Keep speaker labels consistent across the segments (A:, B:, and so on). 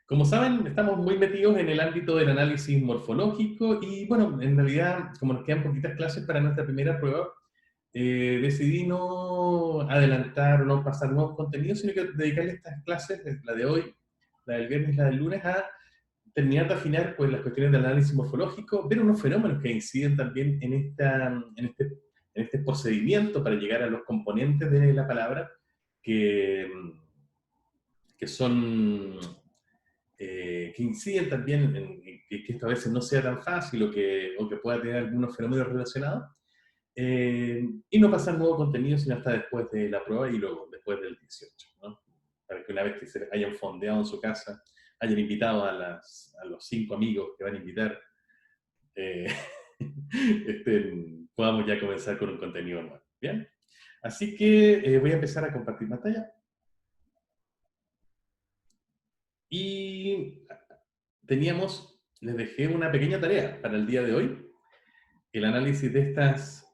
A: Como saben, estamos muy metidos en el ámbito del análisis morfológico y bueno, en realidad, como nos quedan poquitas clases para nuestra primera prueba, decidí no adelantar o no pasar nuevos contenidos, sino que dedicarle estas clases, la de hoy, la del viernes y la del lunes, a terminar de afinar pues, las cuestiones del análisis morfológico, ver unos fenómenos que inciden también en este procedimiento para llegar a los componentes de la palabra, que, que son que inciden también en que esto a veces no sea tan fácil o que pueda tener algunos fenómenos relacionados, y no pasar nuevo contenido sino hasta después de la prueba y luego después del 18, ¿no? Para que una vez que se hayan fondeado en su casa, hayan invitado a los 5 amigos que van a invitar, eh, podamos ya comenzar con un contenido nuevo. ¿Bien? Así que voy a empezar a compartir pantalla. Y les dejé una pequeña tarea para el día de hoy, el análisis de estas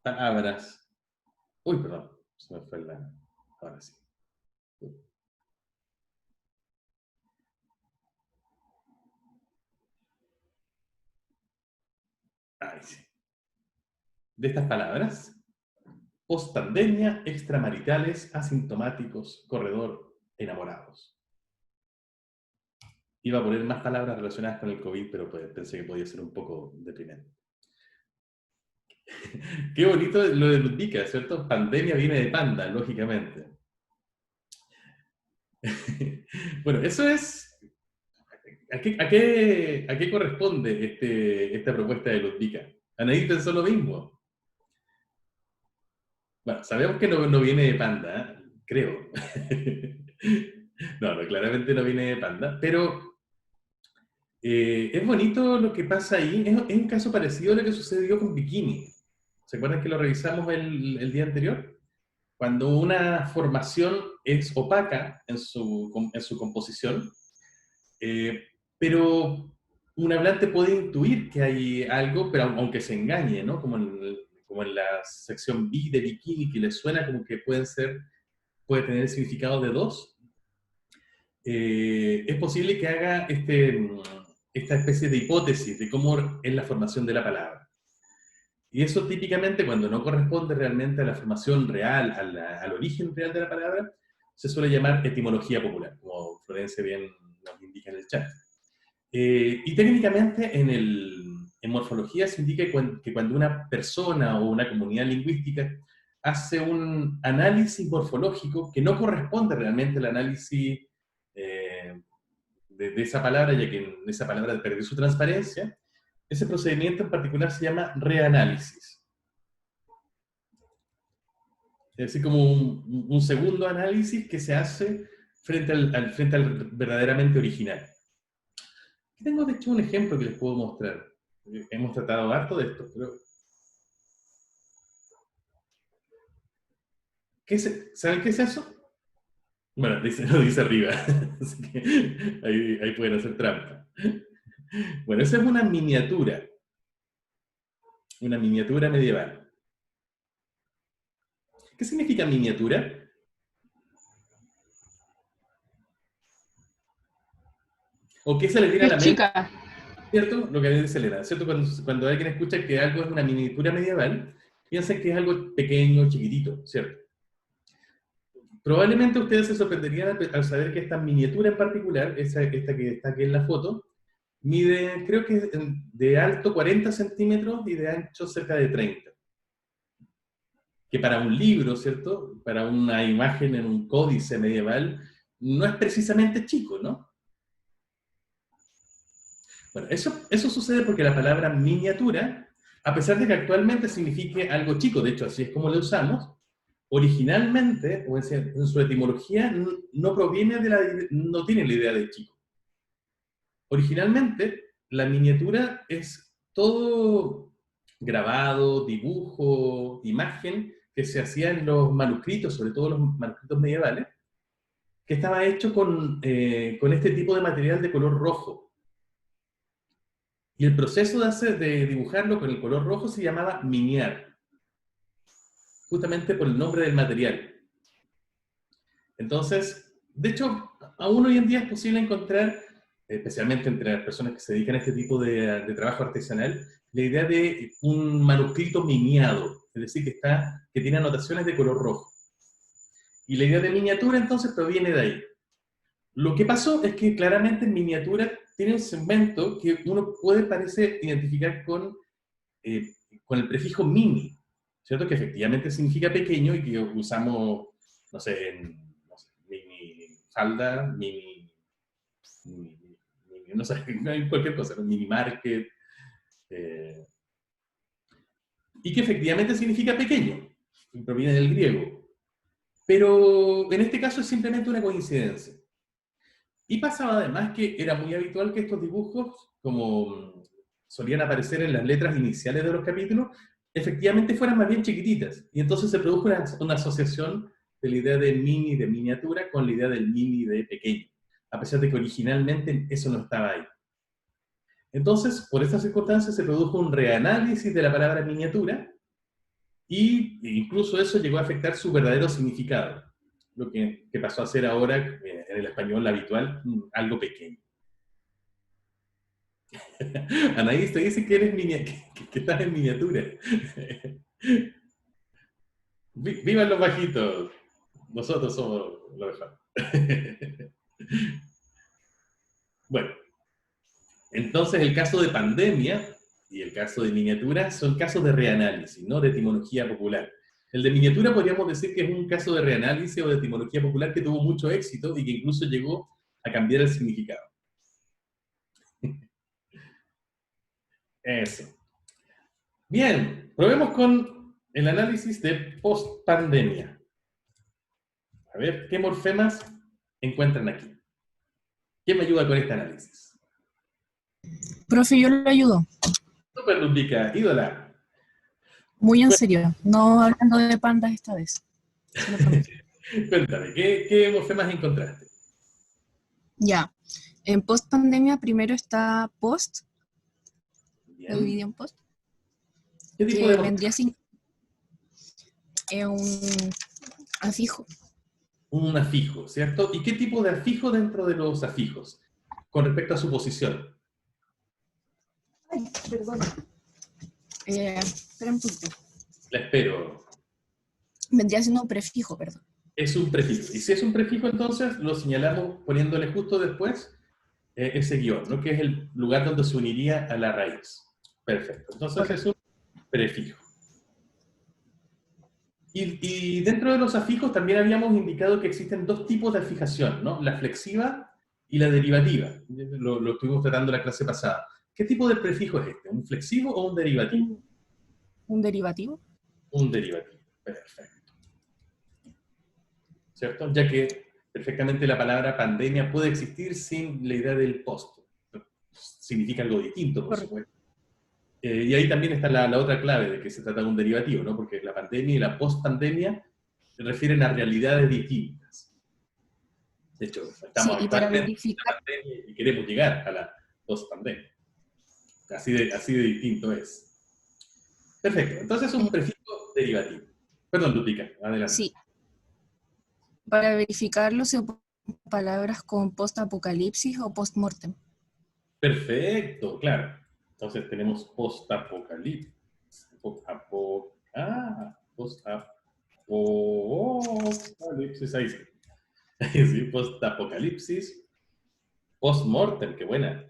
A: palabras. Uy, perdón, se me fue la... Ahora sí. Ahí sí. De estas palabras, postpandemia, extramaritales, asintomáticos, corredor, enamorados. Iba a poner más palabras relacionadas con el COVID, pero pues pensé que podía ser un poco deprimente. Qué bonito lo de Ludwika, ¿cierto? Pandemia viene de panda, lógicamente. Bueno, eso es... ¿A qué corresponde esta propuesta de Ludwika? Anaí pensó lo mismo. Bueno, sabemos que no viene de panda, ¿eh? Creo. No, claramente no viene de panda, pero es bonito lo que pasa ahí. Es un caso parecido a lo que sucedió con Bikini. ¿Se acuerdan que lo revisamos el día anterior? Cuando una formación es opaca en su composición, eh, pero un hablante puede intuir que hay algo, pero aunque se engañe, ¿no? Como en la sección B de Bikini, que le suena como que puede tener el significado de dos, es posible que haga esta especie de hipótesis de cómo es la formación de la palabra. Y eso típicamente, cuando no corresponde realmente a la formación real, al origen real de la palabra, se suele llamar etimología popular, como Florencia bien nos indica en el chat. Y técnicamente en morfología se indica que cuando una persona o una comunidad lingüística hace un análisis morfológico que no corresponde realmente al análisis de esa palabra, ya que esa palabra perdió su transparencia, ese procedimiento en particular se llama reanálisis. Es decir, como un segundo análisis que se hace frente al verdaderamente original. Tengo de hecho un ejemplo que les puedo mostrar. Hemos tratado harto de esto, pero... ¿Saben qué es eso? Bueno, lo dice arriba, así que ahí pueden hacer trampa. Bueno, esa es una miniatura medieval. ¿Qué significa miniatura? ¿O qué se le viene a
B: Es
A: la mente?
B: chica.
A: ¿Cierto? Lo que dice Elena, ¿cierto? Cuando alguien escucha que algo es una miniatura medieval, piensa que es algo pequeño, chiquitito, ¿cierto? Probablemente ustedes se sorprenderían al saber que esta miniatura en particular, esta que está aquí en la foto, mide, creo que de alto 40 centímetros y de ancho cerca de 30. Que para un libro, ¿cierto? Para una imagen en un códice medieval, no es precisamente chico, ¿no? Bueno, eso sucede porque la palabra miniatura, a pesar de que actualmente signifique algo chico, de hecho así es como la usamos, originalmente, o en su etimología, no proviene no tiene la idea de chico. Originalmente, la miniatura es todo grabado, dibujo, imagen que se hacía en los manuscritos, sobre todo los manuscritos medievales, que estaba hecho con este tipo de material de color rojo. Y el proceso de dibujarlo con el color rojo se llamaba miniar, justamente por el nombre del material. Entonces, de hecho, aún hoy en día es posible encontrar especialmente entre las personas que se dedican a este tipo de trabajo artesanal, la idea de un manuscrito miniado, es decir, que tiene anotaciones de color rojo. Y la idea de miniatura entonces proviene de ahí. Lo que pasó es que claramente en miniatura tiene un segmento que uno puede, parece, identificar con el prefijo mini, ¿cierto? Que efectivamente significa pequeño y que usamos, no sé, mini falda, no sé, en cualquier cosa, ¿no? Mini market, eh, y que efectivamente significa pequeño, y proviene del griego. Pero en este caso es simplemente una coincidencia. Y pasaba además que era muy habitual que estos dibujos, como solían aparecer en las letras iniciales de los capítulos, efectivamente fueran más bien chiquititas. Y entonces se produjo una asociación de la idea de mini, de miniatura, con la idea del mini, de pequeño, a pesar de que originalmente eso no estaba ahí. Entonces, por estas circunstancias se produjo un reanálisis de la palabra miniatura, y incluso eso llegó a afectar su verdadero significado, lo que pasó a ser ahora, en el español habitual, algo pequeño. Anaís te dice que, que estás en miniatura. ¡Vivan los bajitos! Nosotros somos los mejor. Bueno, entonces el caso de pandemia y el caso de miniatura son casos de reanálisis, no de etimología popular. El de miniatura podríamos decir que es un caso de reanálisis o de etimología popular que tuvo mucho éxito y que incluso llegó a cambiar el significado. Eso. Bien, probemos con el análisis de post-pandemia. A ver, ¿qué morfemas encuentran aquí? ¿Quién me ayuda con este análisis?
B: Profe, yo lo ayudo.
A: Super Ludvika, ídola.
B: Muy en serio, no hablando de pandas esta vez. Se lo prometo.
A: Cuéntame, ¿qué morfemas encontraste?
B: Ya, en post pandemia primero está post, lo
A: Bien.
B: dividí en post,
A: ¿Qué tipo de
B: que
A: morfema?
B: vendría sin un afijo.
A: Un afijo, ¿cierto? ¿Y qué tipo de afijo dentro de los afijos? Con respecto a su posición.
B: Ay, perdón. Espera un poquito.
A: La espero.
B: Vendría siendo un prefijo, perdón.
A: Es un prefijo. Y si es un prefijo, entonces lo señalamos poniéndole justo después ese guión, ¿no? Que es el lugar donde se uniría a la raíz. Perfecto. Entonces es
B: Correcto.
A: un prefijo. Y dentro de los afijos también habíamos indicado que existen dos tipos de afijación, ¿no? La flexiva y la derivativa. Lo estuvimos tratando en la clase pasada. ¿Qué tipo de prefijo es este? ¿Un flexivo o un derivativo?
B: Un derivativo.
A: Un derivativo. Perfecto. ¿Cierto? Ya que perfectamente la palabra pandemia puede existir sin la idea del post. Significa algo distinto, por
B: Correcto.
A: supuesto. Y ahí también está la otra clave de que se trata de un derivativo, ¿no? Porque la pandemia y la post-pandemia se refieren a realidades distintas. De hecho,
B: Sí,
A: estamos
B: y para
A: actualmente en la
B: verificar,
A: pandemia y queremos llegar a la post-pandemia. Así de distinto es. Perfecto. Entonces, un prefijo derivativo. Perdón, Lutica, adelante.
B: sí, para verificarlo se ocupan palabras con post-apocalipsis o post-mortem.
A: Perfecto, claro. Entonces tenemos post-apocalipsis. Post-apocalipsis, ahí sí. Sí, post-apocalipsis. Post-mortem, qué buena.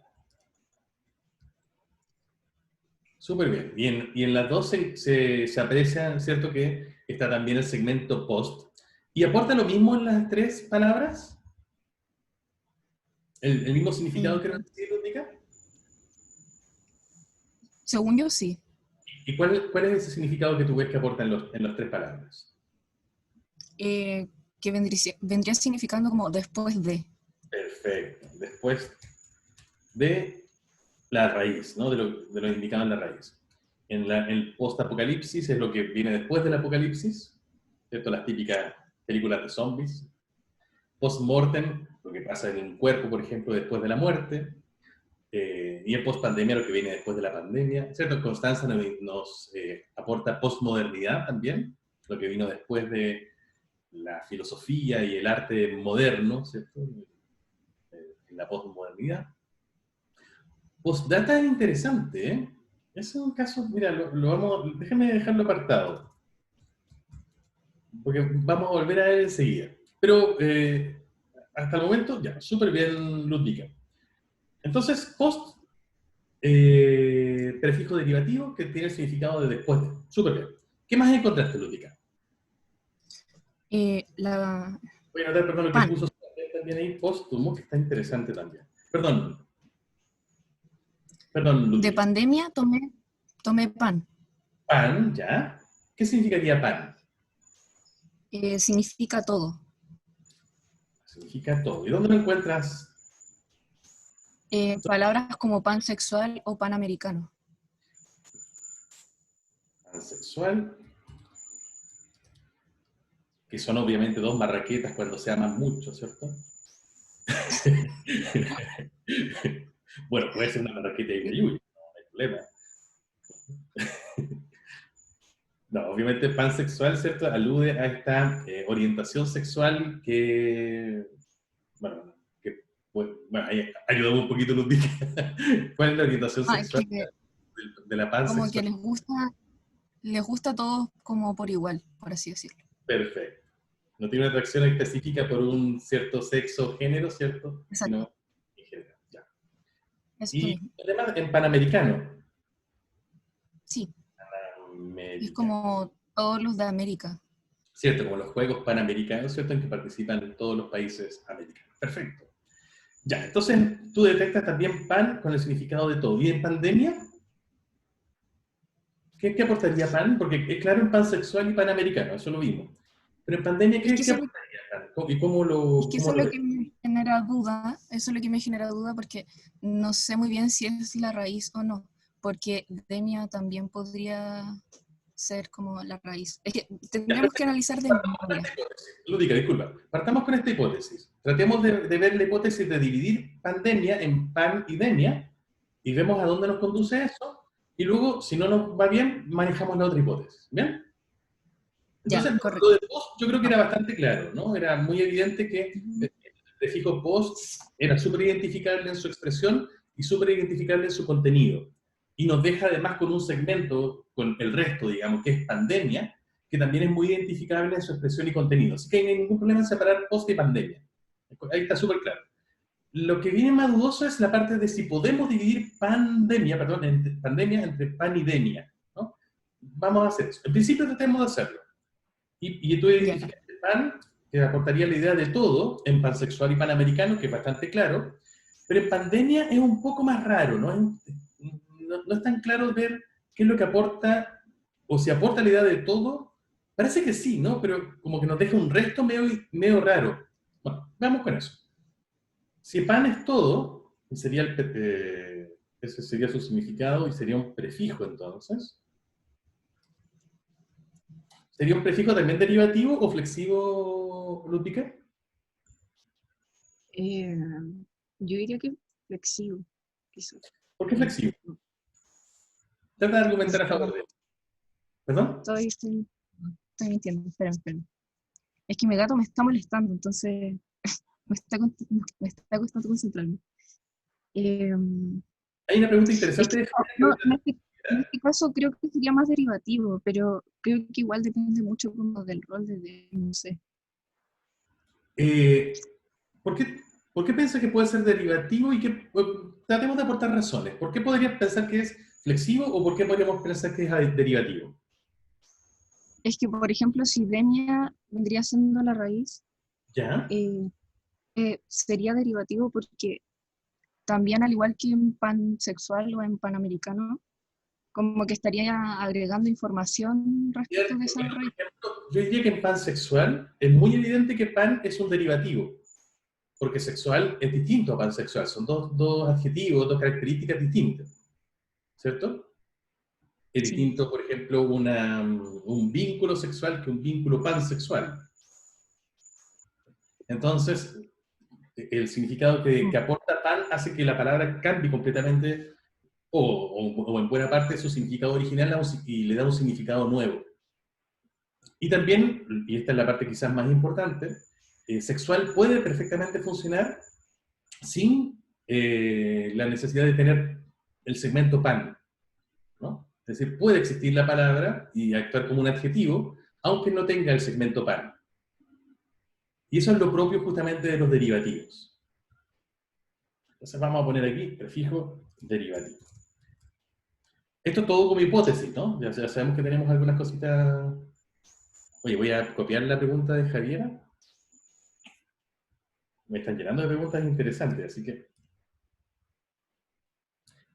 A: Súper bien. Y en las dos se aprecia, ¿cierto? Que está también el segmento post. ¿Y aporta lo mismo en las tres palabras? ¿El mismo significado que nos decía Lúdica?
B: Según yo, sí.
A: ¿Y cuál es ese significado que tú ves que aporta en las tres palabras?
B: Que vendría significando como después de.
A: Perfecto. Después de la raíz, ¿no? De lo indicado en la raíz. El post-apocalipsis es lo que viene después del apocalipsis, ¿cierto? Las típicas películas de zombies. Post-mortem, lo que pasa en un cuerpo, por ejemplo, después de la muerte. Y el post-pandemia, lo que viene después de la pandemia. ¿Cierto? Constanza nos aporta post-modernidad también, lo que vino después de la filosofía y el arte moderno, ¿cierto? En la post-modernidad. Postdata es interesante, ¿eh? Es un caso, mira, déjame dejarlo apartado, porque vamos a volver a él enseguida. Pero hasta el momento, ya, súper bien, Ludwika. Entonces, post, prefijo derivativo que tiene el significado de después de. Súper bien. ¿Qué más encontraste, Ludwika?
B: La
A: Voy a anotar, perdón, lo que
B: pan.
A: puso también ahí, póstumo, que está interesante también. Perdón, perdón,
B: De
A: Ludwika.
B: pandemia tomé pan.
A: Pan, ¿ya? ¿Qué significaría pan?
B: Significa todo.
A: Significa todo. ¿Y dónde lo encuentras?
B: Palabras como pan sexual o pan americano.
A: Pansexual, que son obviamente dos marraquetas cuando se aman mucho, ¿cierto? Bueno, puede ser una marraqueta y Yuyuy, no hay problema. No, obviamente pansexual, ¿cierto? Alude a esta orientación sexual que, bueno, bueno, ahí ayudamos un poquito, Ludwig. ¿Cuál es la orientación sexual
B: Que
A: de la
B: como que
A: pansexual?
B: les gusta a todos como por igual, por así decirlo.
A: Perfecto. No tiene una atracción específica por un cierto sexo o género, ¿cierto?
B: Exacto,
A: Sino en general. Ya.
B: eso
A: Y
B: mismo.
A: además en Panamericano.
B: Sí, es
A: Panamericano.
B: como todos los de América.
A: ¿Cierto? Como los Juegos Panamericanos, ¿cierto? En que participan todos los países americanos. Perfecto. Ya, entonces tú detectas también pan con el significado de todo. ¿Y en pandemia? ¿Qué aportaría pan? Porque es claro en pan sexual y pan americano, eso lo vimos. Pero en pandemia,
B: Es que
A: ¿qué
B: eso,
A: aportaría pan? ¿Y
B: es que eso
A: cómo
B: es
A: lo
B: lo
A: ves?
B: que me genera duda, eso es lo que me genera duda porque no sé muy bien si es la raíz o no, porque demia también podría ser como la raíz. Es que
A: Ya,
B: tendríamos que
A: perfecto.
B: analizar de
A: Partamos con
B: memoria.
A: esta hipótesis. Lúdica, disculpa. Partamos con esta hipótesis. Tratemos de ver la hipótesis de dividir pandemia en pan y demia y vemos a dónde nos conduce eso. Y luego, si no nos va bien, manejamos la otra hipótesis. ¿Bien?
B: Ya,
A: Entonces, lo
B: correcto.
A: de post yo creo que era bastante claro, ¿no? Era muy evidente que
B: Ujú.
A: el prefijo post era súper identificable en su expresión y súper identificable en su contenido. Y nos deja además con un segmento, con el resto, digamos, que es pandemia, que también es muy identificable en su expresión y contenido. Así que no hay ningún problema en separar post y pandemia. Ahí está súper claro. Lo que viene más dudoso es la parte de si podemos dividir pandemia entre pan y demia, ¿no? Vamos a hacer eso. En principio tratemos de hacerlo. Y tú
B: Ya.
A: identificaste pan, que aportaría la idea de todo, en pansexual y panamericano, que es bastante claro, pero en pandemia es un poco más raro, ¿no? No es tan claro ver qué es lo que aporta, o si aporta la idea de todo, parece que sí, ¿no? Pero como que nos deja un resto medio raro. Bueno, veamos con eso. Si pan es todo, ese sería su significado y sería un prefijo entonces. ¿Sería un prefijo también derivativo o flexivo, Ludwika?
C: Eh, yo diría que flexivo, quizás.
A: ¿Por qué
C: Eh,
A: flexivo? Trata de argumentar a favor
C: perdón,
A: de él. ¿Perdón?
C: estoy mintiendo, espera. Es que mi gato me está molestando, entonces me está costando concentrarme. Eh,
A: Hay una pregunta
C: es que
A: interesante de
C: no,
A: Javier.
C: en este caso creo que sería más derivativo, pero creo que igual depende mucho como del rol no sé.
A: Eh, ¿por qué, por qué piensas que puede ser derivativo tratemos de aportar razones? ¿Por qué podrías pensar que es flexivo o por qué podríamos pensar que es derivativo?
C: Es que, por ejemplo, si demia vendría siendo la raíz,
A: ¿Ya?
C: eh, sería derivativo porque también, al igual que en pan sexual o en panamericano, como que estaría agregando información respecto de
A: Cierto.
C: esa
A: Pero, por
C: raíz.
A: ejemplo, yo diría que en pansexual es muy evidente que pan es un derivativo, porque sexual es distinto a pansexual, son dos adjetivos, dos características distintas, ¿cierto? Es
C: Sí,
A: distinto, por ejemplo, un vínculo sexual que un vínculo pansexual. Entonces, el significado que aporta pan hace que la palabra cambie completamente, o en buena parte su significado original y le da un significado nuevo. Y también, y esta es la parte quizás más importante, sexual puede perfectamente funcionar sin la necesidad de tener el segmento pan, ¿no? Es decir, puede existir la palabra y actuar como un adjetivo, aunque no tenga el segmento pan. Y eso es lo propio justamente de los derivativos. Entonces vamos a poner aquí prefijo derivativo. Esto es todo como hipótesis, ¿no? Ya sabemos que tenemos algunas cositas. Oye, voy a copiar la pregunta de Javiera. Me están llenando de preguntas interesantes, así que...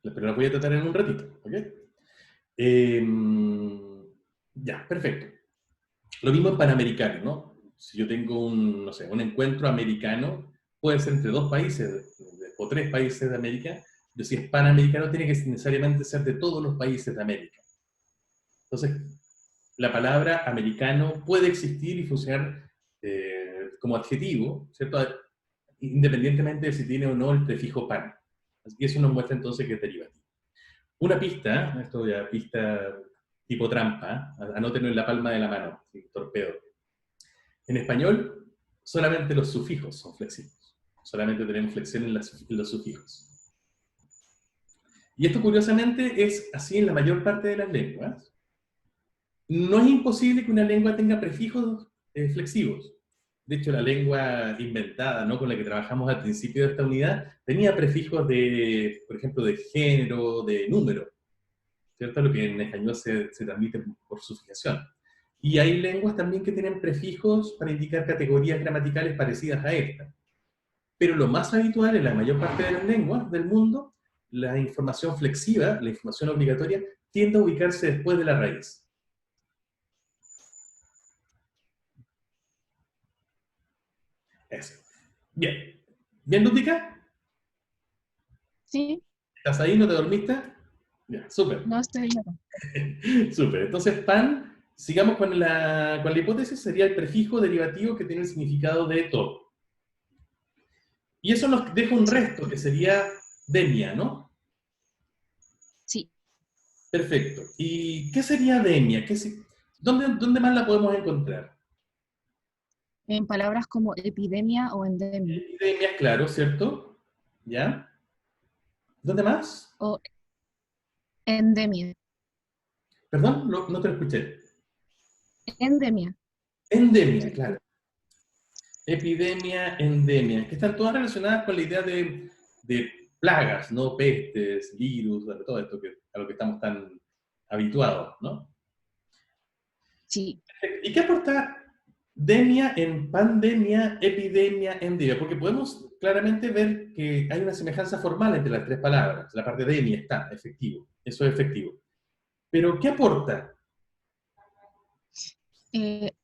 A: Pero las voy a tratar en un ratito, ¿ok? Ya, perfecto. Lo mismo en Panamericano, ¿no? Si yo tengo no sé, un encuentro americano, puede ser entre dos países o tres países de América, pero si es panamericano tiene que necesariamente ser de todos los países de América. Entonces, la palabra americano puede existir y funcionar como adjetivo, ¿cierto? Independientemente de si tiene o no el prefijo pan. Y eso nos muestra entonces que es derivativo. Una pista, esto ya pista tipo trampa, anótenlo en la palma de la mano, torpedo. En español, solamente los sufijos son flexivos. Solamente tenemos flexión en los sufijos. Y esto curiosamente es así en la mayor parte de las lenguas. No es imposible que una lengua tenga prefijos flexivos. De hecho, la lengua inventada, ¿no?, con la que trabajamos al principio de esta unidad, tenía prefijos de, por ejemplo, de género, de número, ¿cierto? Lo que en español se transmite por sufijación. Y hay lenguas también que tienen prefijos para indicar categorías gramaticales parecidas a esta. Pero lo más habitual en la mayor parte de las lenguas del mundo, la información flexiva, la información obligatoria, tiende a ubicarse después de la raíz. Eso. Bien. ¿Bien, Lúdica?
C: Sí,
A: ¿Estás ahí? ¿No te dormiste? Ya, súper.
C: no estoy acá.
A: Súper. Entonces, pan, sigamos con la hipótesis, sería el prefijo derivativo que tiene el significado de todo. Y eso nos deja un resto, que sería demia, ¿no?
C: Sí,
A: Perfecto. ¿Y qué sería demia? ¿Dónde más la podemos encontrar?
C: en palabras como epidemia o endemia.
A: Epidemia, claro, ¿cierto? ¿Ya? ¿Dónde más?
C: O endemia.
A: Perdón, no te lo escuché.
C: Endemia.
A: Endemia, claro. Epidemia, endemia, que están todas relacionadas con la idea de plagas, ¿no? Pestes, virus, todo esto a lo que estamos tan habituados, ¿no?
C: Sí.
A: ¿Y qué aporta demia en pandemia, epidemia, endemia? Porque podemos claramente ver que hay una semejanza formal entre las tres palabras. La parte demia está, efectivo, eso es efectivo. Pero, ¿qué aporta?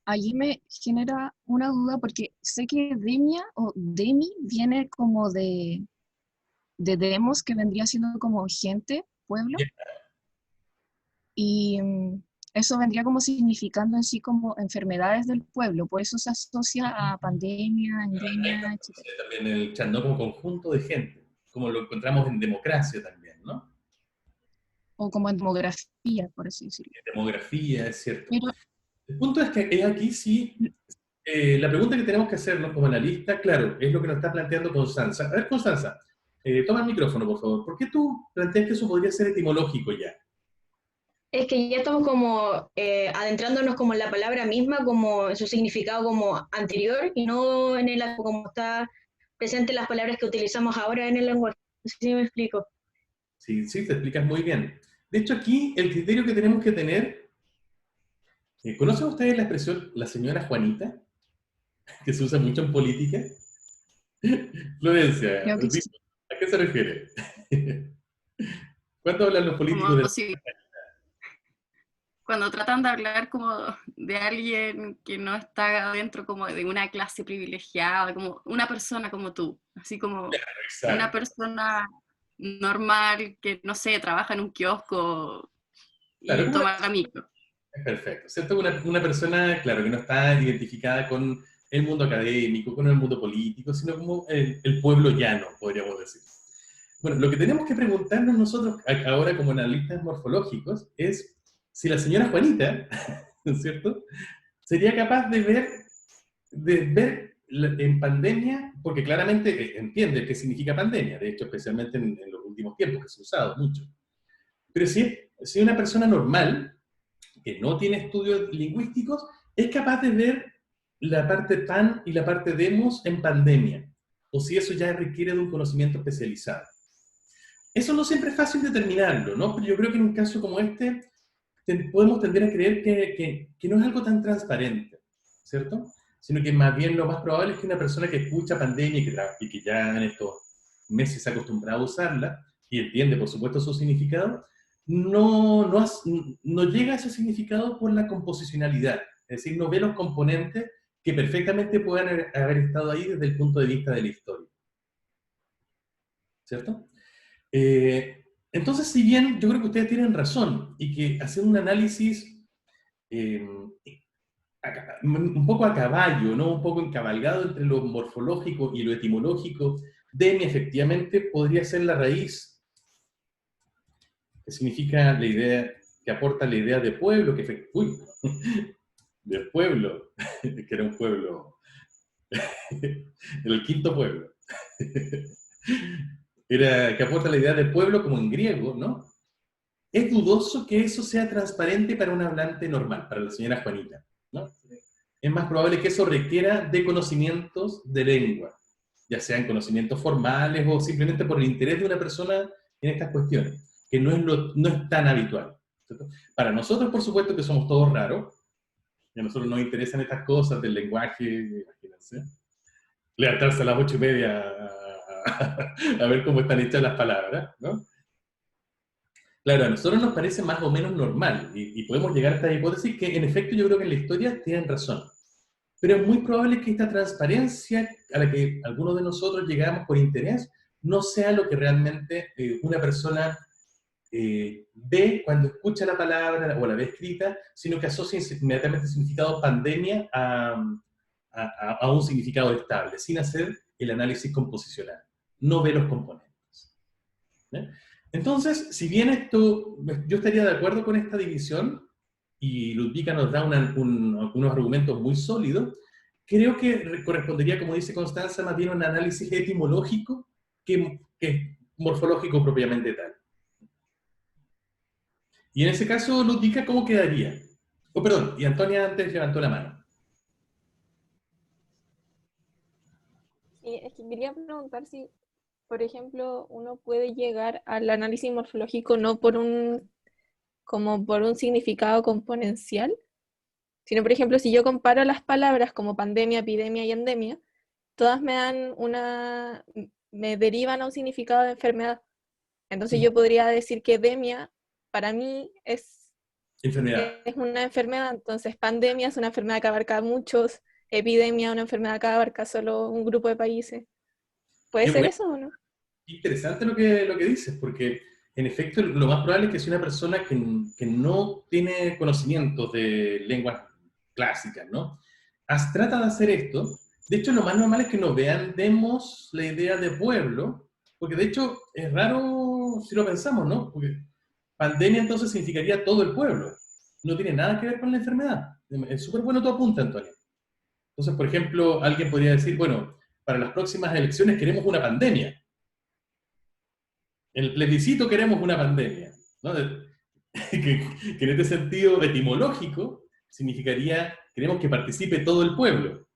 C: Allí me genera una duda porque sé que demia o demi viene como de demos, que vendría siendo como gente, pueblo, y eso vendría como significando en sí como enfermedades del pueblo, por eso se asocia a pandemia,
A: Ahí está,
C: endemia, etc.
A: también el chat, ¿no? Como conjunto de gente, como lo encontramos en democracia también, ¿no?
C: O como en demografía, por así decirlo.
A: Demografía, es cierto.
C: Pero
A: El punto es que es aquí sí, la pregunta que tenemos que hacernos como analista, claro, es lo que nos está planteando Constanza. A ver, Constanza, toma el micrófono, por favor. ¿Por qué tú planteas que eso podría ser etimológico ya?
D: Es que ya estamos como adentrándonos como en la palabra misma, como en su significado como anterior y no en el como está presente en las palabras que utilizamos ahora en el lenguaje. No sé si me explico.
A: Sí, sí, te explicas muy bien. De hecho, aquí el criterio que tenemos que tener, ¿conocen ustedes la expresión la señora Juanita? Que se usa mucho en política. Florencia,
C: creo que sí.
A: ¿a qué se refiere? ¿Cuánto hablan los políticos de
B: Como
A: la...
B: si cuando tratan de hablar como de alguien que no está dentro como de una clase privilegiada, como una persona como tú, así como una
A: Exacto.
B: persona normal que, no sé, trabaja en un kiosco
A: Claro,
B: y toma la micro.
A: perfecto. ¿Cierto? Una persona, claro, que no está identificada con el mundo académico, con el mundo político, sino como el pueblo llano, podríamos decir. Bueno, lo que tenemos que preguntarnos nosotros ahora como analistas morfológicos es si la señora Juanita, ¿no es cierto?, sería capaz de ver en pandemia, porque claramente entiende qué significa pandemia, de hecho, especialmente en los últimos tiempos, que se ha usado mucho. Pero si una persona normal, que no tiene estudios lingüísticos, es capaz de ver la parte pan y la parte demos en pandemia, o si eso ya requiere de un conocimiento especializado. Eso no siempre es fácil determinarlo, ¿no? Pero yo creo que en un caso como este, podemos tender a creer que no es algo tan transparente, ¿cierto? Sino que más bien lo más probable es que una persona que escucha pandemia y que ya en estos meses se ha acostumbrado a usarla, y entiende, por supuesto, su significado, no llega a ese significado por la composicionalidad, es decir, no ve los componentes que perfectamente puedan haber estado ahí desde el punto de vista de la historia. ¿Cierto? Entonces, si bien yo creo que ustedes tienen razón, y que hacer un análisis un poco a caballo, ¿no? Un poco encabalgado entre lo morfológico y lo etimológico, demi efectivamente podría ser la raíz, que significa la idea, que aporta la idea de pueblo, de pueblo, que era un pueblo, era el quinto pueblo, que aporta la idea de pueblo como en griego, ¿no? Es dudoso que eso sea transparente para un hablante normal, para la señora Juanita, ¿no? Es más probable que eso requiera de conocimientos de lengua, ya sean conocimientos formales o simplemente por el interés de una persona en estas cuestiones, que no es tan habitual, ¿cierto? Para nosotros, por supuesto, que somos todos raros, y a nosotros nos interesan estas cosas del lenguaje, imagínense, levantarse a las 8:30 a ver cómo están hechas las palabras, ¿no? Claro, a nosotros nos parece más o menos normal, y podemos llegar a esta hipótesis que, en efecto, yo creo que en la historia tienen razón. Pero es muy probable que esta transparencia a la que algunos de nosotros llegamos por interés no sea lo que realmente una persona ve cuando escucha la palabra o la ve escrita, sino que asocia inmediatamente el significado pandemia a un significado estable, sin hacer el análisis composicional. No ve los componentes. ¿Eh? Entonces, si bien yo estaría de acuerdo con esta división, y Ludwika nos da unos argumentos muy sólidos, creo que correspondería, como dice Constanza, más bien un análisis etimológico que morfológico propiamente tal. Y en ese caso, Ludwika, ¿cómo quedaría? Oh, perdón, y Antonia antes levantó la mano.
E: Sí, es que quería preguntar si, por ejemplo, uno puede llegar al análisis morfológico no como por un significado componencial, sino, por ejemplo, si yo comparo las palabras como pandemia, epidemia y endemia, todas me derivan a un significado de enfermedad. Entonces yo podría decir que demia para mí es una enfermedad, entonces pandemia es una enfermedad que abarca a muchos, epidemia una enfermedad que abarca solo un grupo de países. ¿Puede ser eso o no?
A: Interesante lo que dices, porque en efecto lo más probable es que sea una persona que no tiene conocimientos de lenguas clásicas, ¿no? Trata de hacer esto. De hecho, lo más normal es que nos demos la idea de pueblo, porque de hecho es raro si lo pensamos, ¿no? Porque pandemia entonces significaría todo el pueblo. No tiene nada que ver con la enfermedad. Es súper bueno tu apunte, Antonio. Entonces, por ejemplo, alguien podría decir, bueno, para las próximas elecciones queremos una pandemia. En el plebiscito queremos una pandemia, ¿no? que en este sentido etimológico significaría queremos que participe todo el pueblo.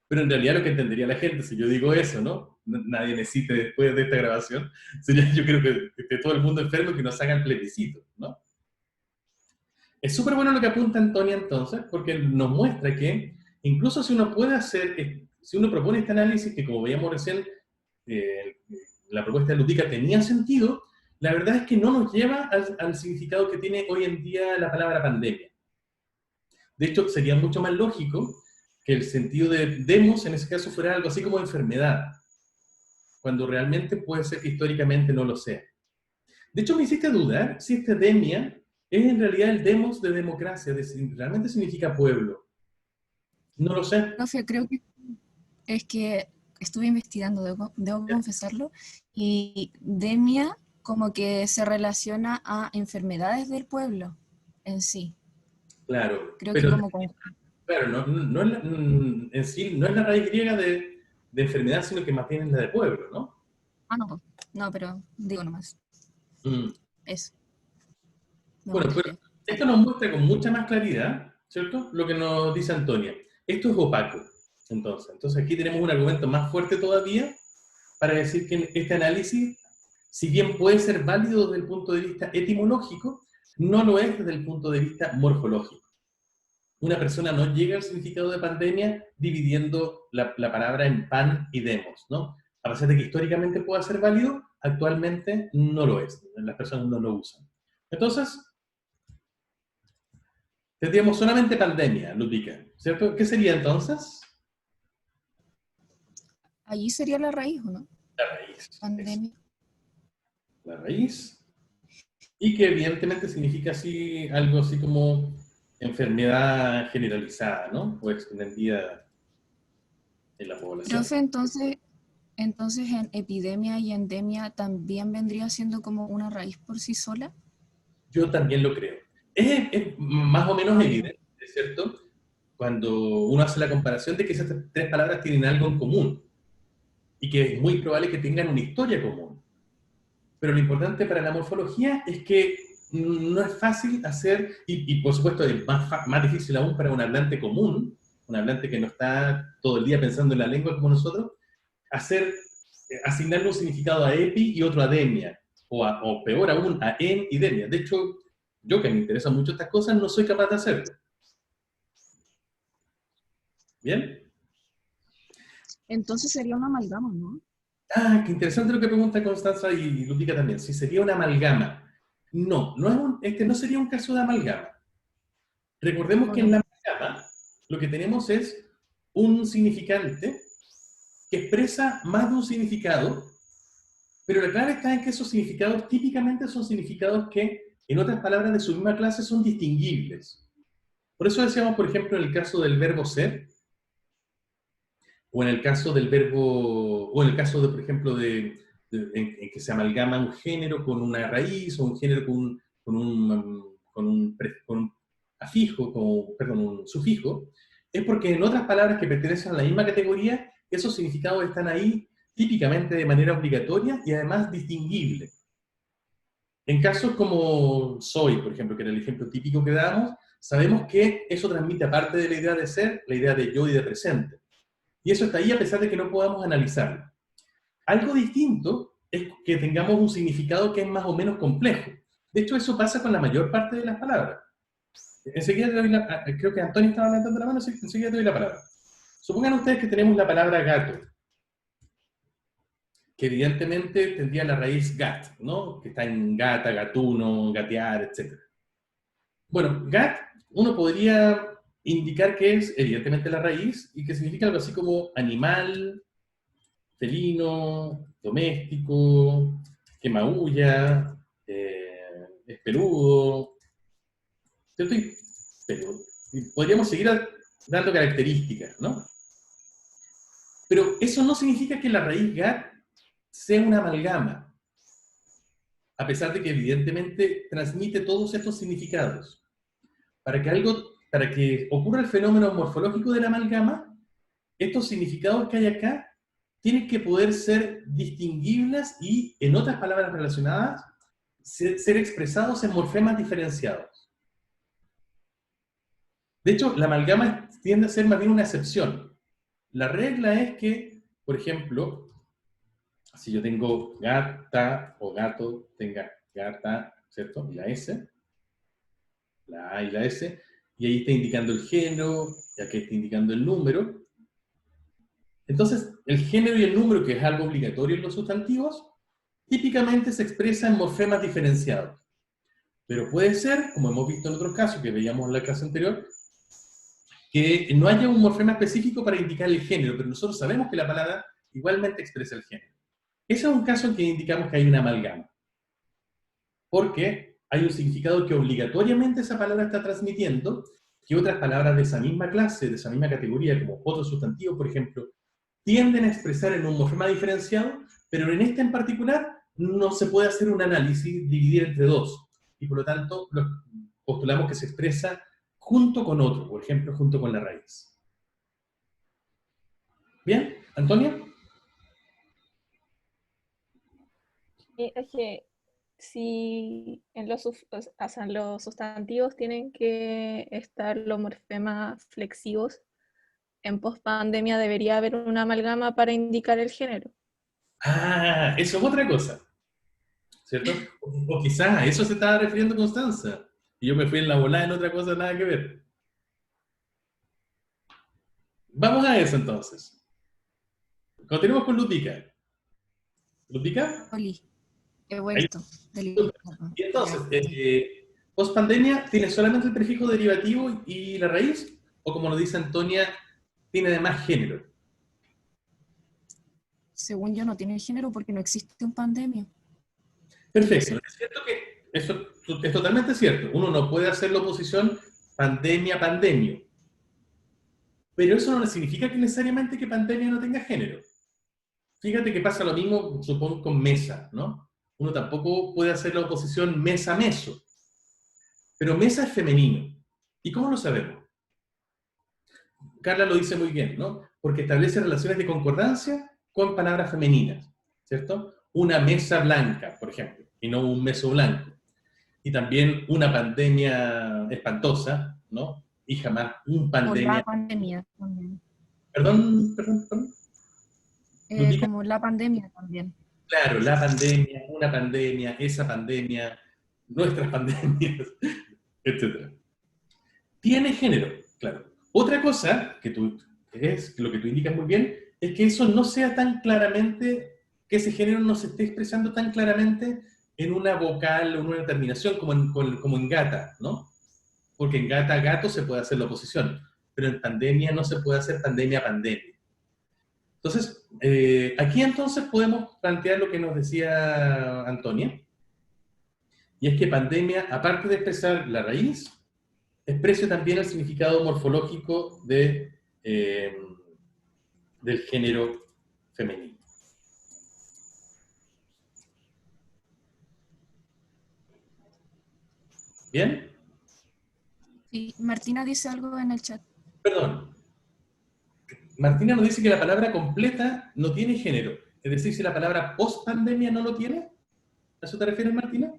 A: Pero en realidad lo que entendería la gente, si yo digo eso, ¿no? Nadie me cite después de esta grabación, sería yo creo que esté todo el mundo enfermo y que nos hagan plebiscito, ¿no? Es súper bueno lo que apunta Antonia entonces, porque nos muestra que incluso si uno puede si uno propone este análisis, que como veíamos recién, la propuesta de Ludwika tenía sentido, la verdad es que no nos lleva al significado que tiene hoy en día la palabra pandemia. De hecho, sería mucho más lógico que el sentido de demos en ese caso fuera algo así como enfermedad, cuando realmente puede ser que históricamente no lo sea. De hecho, me hiciste dudar si esta demia es en realidad el demos de democracia, realmente significa pueblo. No lo sé.
B: Profe, creo que es que estuve investigando, debo confesarlo, y demia como que se relaciona a enfermedades del pueblo en sí.
A: Claro.
B: Creo que como con...
A: Claro, en sí no es la raíz griega de enfermedad, sino que más bien es la de pueblo, ¿no?
B: Ah, no, No, pero digo nomás.
A: Mm.
B: Eso. Me
A: Bueno,
B: muestra
A: pero
B: que-
A: esto nos muestra con mucha más claridad, ¿cierto? Lo que nos dice Antonia. Esto es opaco, entonces aquí tenemos un argumento más fuerte todavía para decir que este análisis, si bien puede ser válido desde el punto de vista etimológico, no lo es desde el punto de vista morfológico. Una persona no llega al significado de pandemia dividiendo la palabra en pan y demos, ¿no? A pesar de que históricamente pueda ser válido, actualmente no lo es. Las personas no lo usan. Entonces, tendríamos solamente pandemia, Ludwika, ¿cierto? ¿Qué sería entonces?
B: Allí sería la raíz, ¿o no?
A: La raíz.
B: Pandemia.
A: La raíz. Y que evidentemente significa así, algo así como enfermedad generalizada, ¿no? O extendida en la población.
B: Profe, entonces en epidemia y endemia también vendría siendo como una raíz por sí sola.
A: Yo también lo creo. Es más o menos
B: Ah, ya.
A: evidente, ¿cierto? Cuando uno hace la comparación de que esas tres palabras tienen algo en común y que es muy probable que tengan una historia común. Pero lo importante para la morfología es que no es fácil hacer, y por supuesto es más difícil aún para un hablante común, un hablante que no está todo el día pensando en la lengua como nosotros, asignarle un significado a epi y otro a demia, o peor aún, a en y demia. De hecho, yo que me interesan mucho estas cosas, no soy capaz de hacerlo. ¿Bien?
C: Entonces sería una amalgama, ¿no?
A: Ah, qué interesante lo que pregunta Constanza y Ludwika también. Si sería una amalgama. No, este no sería un caso de amalgama. Recordemos
C: ¿O
A: que en
C: no?
A: la amalgama lo que tenemos es un significante que expresa más de un significado, pero la clave está en que esos significados típicamente son significados que, en otras palabras de su misma clase, son distinguibles. Por eso decíamos, por ejemplo, en el caso del verbo ser, o en el caso del verbo, o en el caso de, por ejemplo, en que se amalgama un género con una raíz, o un género con un afijo, perdón, un sufijo, es porque en otras palabras que pertenecen a la misma categoría, esos significados están ahí típicamente de manera obligatoria y además distinguible. En casos como soy, por ejemplo, que era el ejemplo típico que damos, sabemos que eso transmite, aparte de la idea de ser, la idea de yo y de presente. Y eso está ahí a pesar de que no podamos analizarlo. Algo distinto es que tengamos un significado que es más o menos complejo. De hecho, eso pasa con la mayor parte de las palabras. Enseguida te doy creo que Antonio estaba levantando la mano, así que enseguida te doy la palabra. Supongan ustedes que tenemos la palabra gato, que evidentemente tendría la raíz gat, ¿no? Que está en gata, gatuno, gatear, etc. Bueno, gat, uno podría indicar que es evidentemente la raíz y que significa algo así como animal, felino, doméstico, que maulla, es peludo, ¿cierto? Y podríamos seguir dando características, ¿no? Pero eso no significa que la raíz gat sea una amalgama, a pesar de que evidentemente transmite todos estos significados. Para que ocurra el fenómeno morfológico de la amalgama, estos significados que hay acá tienen que poder ser distinguibles y, en otras palabras relacionadas, ser expresados en morfemas diferenciados. De hecho, la amalgama tiende a ser más bien una excepción. La regla es que, por ejemplo, si yo tengo gata o gato, tenga gata, ¿cierto? Y la S, la A y la S, y ahí está indicando el género, y aquí está indicando el número. Entonces, el género y el número, que es algo obligatorio en los sustantivos, típicamente se expresa en morfemas diferenciados. Pero puede ser, como hemos visto en otros casos que veíamos en la clase anterior, que no haya un morfema específico para indicar el género, pero nosotros sabemos que la palabra igualmente expresa el género. Ese es un caso en que indicamos que hay una amalgama, porque hay un significado que obligatoriamente esa palabra está transmitiendo, que otras palabras de esa misma clase, de esa misma categoría, como otros sustantivos, por ejemplo, tienden a expresar en un morfema diferenciado, pero en este en particular no se puede hacer un análisis, dividir entre dos, y por lo tanto postulamos que se expresa junto con otro, por ejemplo, junto con la raíz. ¿Bien? ¿Antonia?
E: Y es que si en o sea, en los sustantivos tienen que estar los morfemas flexivos, en pospandemia debería haber una amalgama para indicar el género.
A: Ah, eso es otra cosa, ¿cierto? O quizás a eso se estaba refiriendo Constanza. Y yo me fui en la volada en otra cosa, nada que ver. Vamos a eso entonces. Continuemos con Ludvika. ¿Ludvika?
B: Oli, he
A: Ahí.
B: vuelto del invierno.
A: Y entonces,
B: Ya, sí.
A: post-pandemia, ¿tiene solamente el prefijo derivativo y la raíz? O como nos dice Antonia, ¿tiene además género?
B: Según yo no tiene género porque no existe un pandemia. Debe
A: Perfecto.
B: ser.
A: Es cierto que eso es totalmente cierto. Uno no puede hacer la oposición pandemia-pandemia. Pero eso no significa que necesariamente que pandemia no tenga género. Fíjate que pasa lo mismo, supongo, con mesa, ¿no? Uno tampoco puede hacer la oposición mesa-meso. Pero mesa es femenino. ¿Y cómo lo sabemos? Carla lo dice muy bien, ¿no? Porque establece relaciones de concordancia con palabras femeninas, ¿cierto? Una mesa blanca, por ejemplo, y no un meso blanco. Y también una pandemia espantosa, ¿no? Y jamás un
B: O la
A: pandemia...
B: pandemia también.
A: Perdón. Ludvika.
B: Como la pandemia también.
A: Claro, la pandemia, una pandemia, esa pandemia, nuestras pandemias, etc. Tiene género, claro. Otra cosa que es lo que tú indicas muy bien, es que eso no sea tan claramente, que ese género no se esté expresando tan claramente en una vocal o en una terminación como en gata, ¿no? Porque en gata, gato se puede hacer la oposición, pero en pandemia no se puede hacer pandemia. Entonces, aquí entonces podemos plantear lo que nos decía Antonia, y es que pandemia, aparte de expresar la raíz, expresa también el significado morfológico del género femenino. ¿Bien?
B: Sí, Martina dice algo en el chat.
A: Perdón. Martina nos dice que la palabra completa no tiene género. Es decir, si la palabra post-pandemia no lo tiene, ¿a eso te refieres, Martina?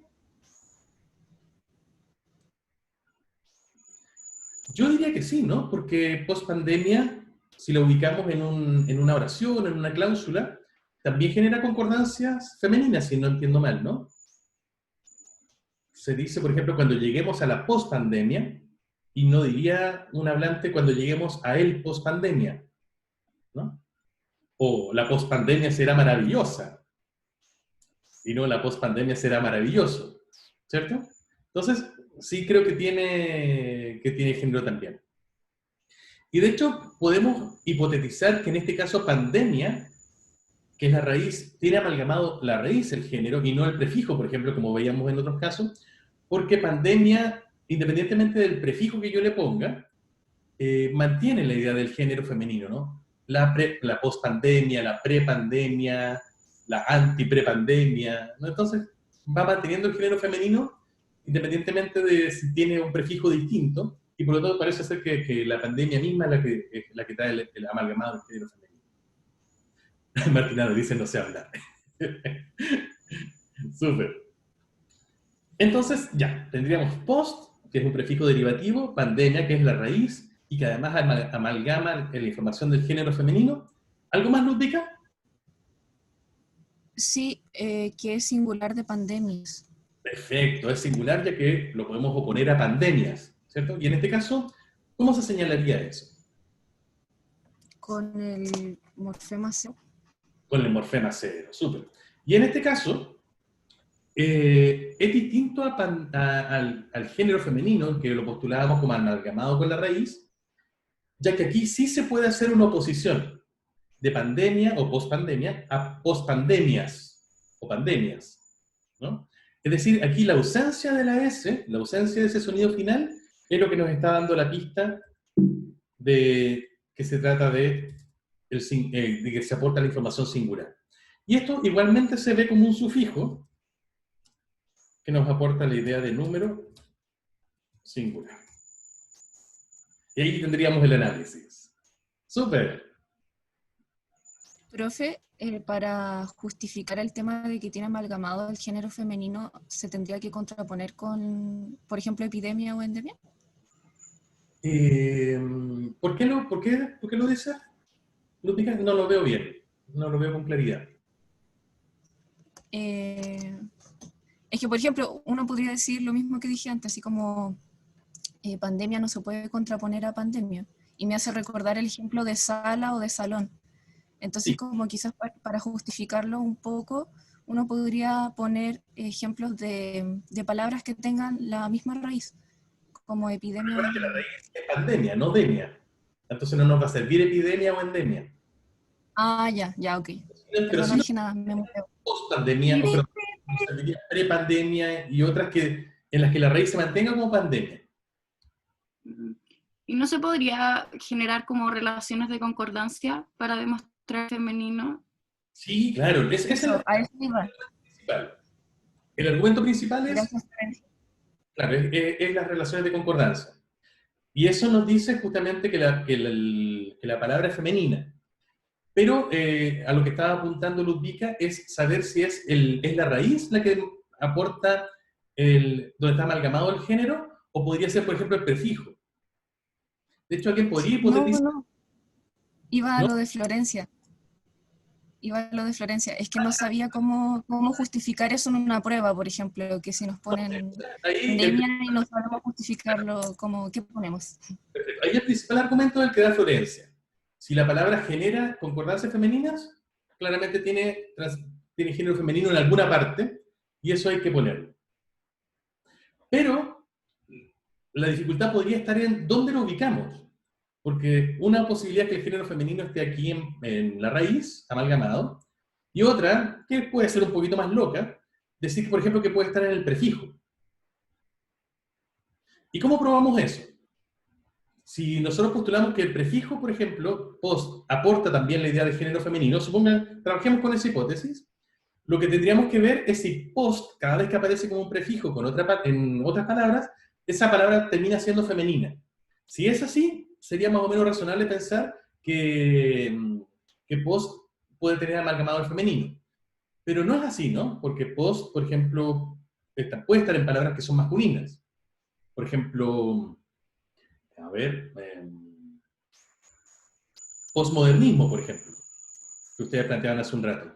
A: Yo diría que sí, ¿no? Porque post-pandemia, si la ubicamos en una oración, en una cláusula, también genera concordancias femeninas, si no entiendo mal, ¿no? Se dice, por ejemplo, cuando lleguemos a la post-pandemia, y no diría un hablante cuando lleguemos a el post-pandemia, ¿no? O la post-pandemia será maravillosa, y no la post-pandemia será maravilloso, ¿cierto? Entonces, sí creo que tiene género también. Y de hecho, podemos hipotetizar que en este caso pandemia, que es la raíz, tiene amalgamado la raíz el género y no el prefijo, por ejemplo, como veíamos en otros casos, porque pandemia, independientemente del prefijo que yo le ponga, mantiene la idea del género femenino, ¿no? La pospandemia, la prepandemia, la antiprepandemia, ¿no? Entonces, va manteniendo el género femenino independientemente de si tiene un prefijo distinto, y por lo tanto parece ser que la pandemia misma es la que trae el amalgamado del género femenino. Martina dice no se habla. Súper. Entonces, ya, tendríamos post, que es un prefijo derivativo, pandemia, que es la raíz, y que además amalgama la información del género femenino. ¿Algo más, Ludvika?
B: Sí, que es singular de pandemias.
A: Perfecto, es singular ya que lo podemos oponer a pandemias, ¿cierto? Y en este caso, ¿cómo se señalaría eso?
B: Con el morfema C.
A: Con el morfema cero, súper. Y en este caso, es distinto al género femenino, que lo postulábamos como amalgamado con la raíz, ya que aquí sí se puede hacer una oposición de pandemia o pospandemia a pospandemias o pandemias, ¿no? Es decir, aquí la ausencia de la S, la ausencia de ese sonido final, es lo que nos está dando la pista de que se trata de que se aporta la información singular. Y esto igualmente se ve como un sufijo que nos aporta la idea de número singular. Y ahí tendríamos el análisis. ¡Súper!
B: Profe, para justificar el tema de que tiene amalgamado el género femenino, ¿se tendría que contraponer con, por ejemplo, epidemia o endemia?
A: ¿Por qué lo dice? Ludwika? No lo veo bien, no lo veo con claridad.
B: Es que, por ejemplo, uno podría decir lo mismo que dije antes, así como pandemia no se puede contraponer a pandemia. Y me hace recordar el ejemplo de sala o de salón. Entonces,
A: Sí,
B: como quizás para justificarlo un poco, uno podría poner ejemplos de palabras que tengan la misma raíz, como epidemia o
A: recuerda que la
B: endemia.
A: raíz es pandemia, no demia. Entonces no nos va a servir epidemia o endemia.
B: Ah, ya, ya, ok.
A: Pero
B: Perdón, no
A: sí
B: dije nada, me muteo.
A: post-pandemia, o perdón, nos serviría pre-pandemia y otras en las que la raíz se mantenga como pandemia.
F: ¿Y no se podría generar como relaciones de concordancia para demostrar femenino?
A: Sí, claro, es el
B: Eso, a eso iba.
A: principal. El argumento principal es,
B: Gracias, Florencia.
A: claro, es las relaciones de concordancia. Y eso nos dice justamente que la palabra es femenina. Pero a lo que estaba apuntando Ludwika es saber si es la raíz la que aporta donde está amalgamado el género, o podría ser, por ejemplo, el prefijo. De hecho, alguien podría
B: No,
A: hipotetizar,
B: no, iba a
A: ¿no?
B: lo de Florencia. Iba a lo de Florencia. Es que no sabía cómo justificar eso en una prueba, por ejemplo, que si nos ponen
A: Ahí
B: pandemia y no sabemos justificarlo, ¿qué ponemos?
A: ahí el principal argumento es el que da Florencia. Si la palabra genera concordancias femeninas, claramente tiene género femenino en alguna parte, y eso hay que ponerlo. Pero la dificultad podría estar en dónde lo ubicamos. Porque una posibilidad es que el género femenino esté aquí en la raíz, amalgamado, y otra, que puede ser un poquito más loca, decir, por ejemplo, que puede estar en el prefijo. ¿Y cómo probamos eso? Si nosotros postulamos que el prefijo, por ejemplo, post, aporta también la idea de género femenino, supongan, trabajemos con esa hipótesis, lo que tendríamos que ver es si post, cada vez que aparece como un prefijo en otras palabras, esa palabra termina siendo femenina. Si es así, sería más o menos razonable pensar que post puede tener amalgamado el femenino. Pero no es así, ¿no? Porque post, por ejemplo, puede estar en palabras que son masculinas. Por ejemplo, a ver, posmodernismo, por ejemplo, que ustedes planteaban hace un rato.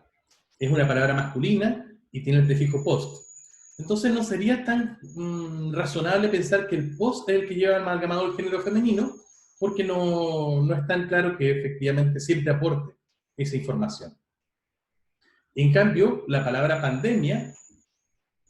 A: Es una palabra masculina y tiene el prefijo post. Entonces no sería tan razonable pensar que el post es el que lleva amalgamado el género femenino, porque no es tan claro que efectivamente siempre aporte esa información. En cambio, la palabra pandemia,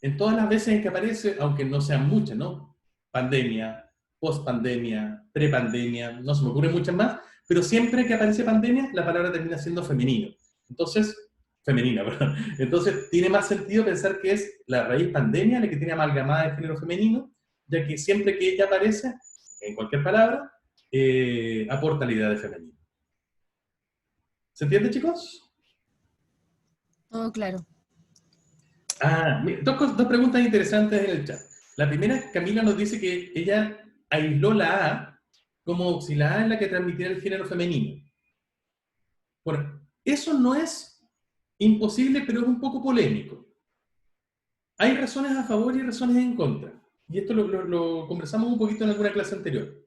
A: en todas las veces en que aparece, aunque no sean muchas, ¿no? Pandemia, post-pandemia, pre-pandemia, no se me ocurren muchas más, pero siempre que aparece pandemia, la palabra termina siendo femenino. Entonces, femenina, perdón. Entonces, tiene más sentido pensar que es la raíz pandemia la que tiene amalgamada el género femenino, ya que siempre que ella aparece, en cualquier palabra, aporta la idea de femenino. ¿Se entiende, chicos?
B: Todo claro.
A: Mira, dos preguntas interesantes en el chat. La primera, Camila nos dice que ella aisló la A como si la A es la que transmitiera el género femenino. Bueno, eso no es imposible, pero es un poco polémico. Hay razones a favor y razones en contra. Y esto lo conversamos un poquito en alguna clase anterior.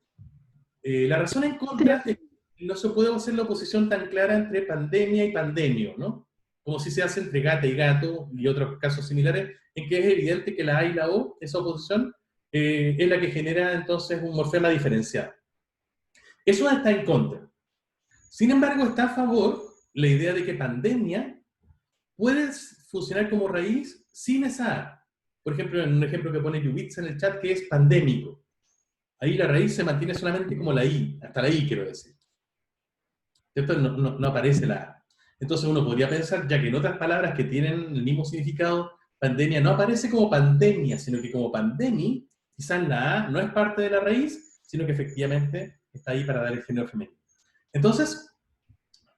A: La razón en contra es que no se puede hacer la oposición tan clara entre pandemia y pandemio, ¿no? Como si se hace entre gata y gato y otros casos similares, en que es evidente que la A y la O, esa oposición, es la que genera entonces un morfema diferenciado. Eso está en contra. Sin embargo, está a favor la idea de que pandemia puede funcionar como raíz sin esa A. Por ejemplo, en un ejemplo que pone Yubitsa en el chat, que es pandémico. Ahí la raíz se mantiene solamente como la I, hasta la I quiero decir. ¿Cierto? No aparece la A. Entonces uno podría pensar, ya que en otras palabras que tienen el mismo significado, pandemia no aparece como pandemia, sino que como pandemia, quizás la A no es parte de la raíz, sino que efectivamente está ahí para dar el género femenino. Entonces,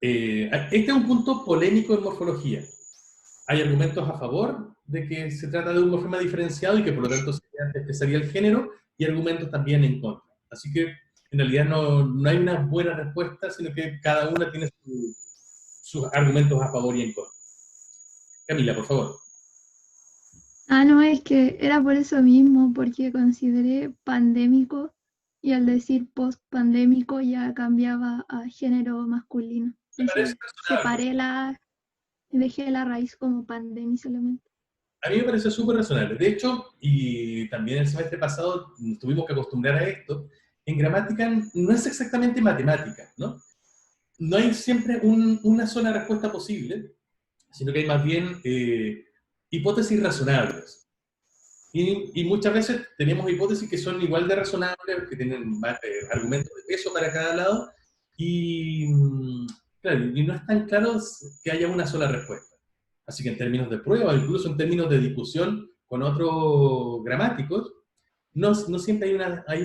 A: este es un punto polémico en morfología. Hay argumentos a favor de que se trata de un morfema diferenciado y que por lo tanto sería el género, y argumentos también en contra. Así que en realidad no hay una buena respuesta, sino que cada una tiene sus argumentos a favor y en contra. Camila, por favor.
G: Ah, no, es que era por eso mismo, porque consideré pandémico y al decir post-pandémico ya cambiaba a género masculino.
A: Me parece
G: Entonces
A: razonable.
G: dejé la raíz como pandemia solamente.
A: A mí me parece súper razonable. De hecho, y también el semestre pasado nos tuvimos que acostumbrar a esto, en gramática no es exactamente matemática, ¿no? No hay siempre una sola respuesta posible, sino que hay más bien hipótesis razonables. Y muchas veces tenemos hipótesis que son igual de razonables, que tienen argumentos de peso para cada lado, y, claro, y no es tan claro que haya una sola respuesta. Así que en términos de prueba, incluso en términos de discusión con otros gramáticos, no siempre hay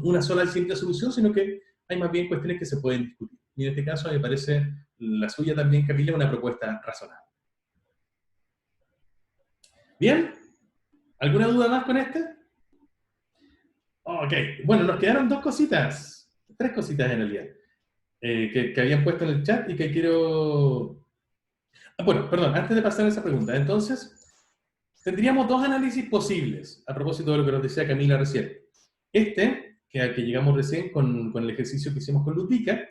A: una sola y simple solución, sino que hay más bien cuestiones que se pueden discutir. Y en este caso me parece la suya también, Camila, una propuesta razonable. ¿Bien? ¿Alguna duda más con esta? Ok, bueno, nos quedaron tres cositas en realidad, que habían puesto en el chat y que quiero... Bueno, perdón, antes de pasar a esa pregunta, entonces, tendríamos dos análisis posibles, a propósito de lo que nos decía Camila recién. Al que llegamos recién con el ejercicio que hicimos con Ludvika,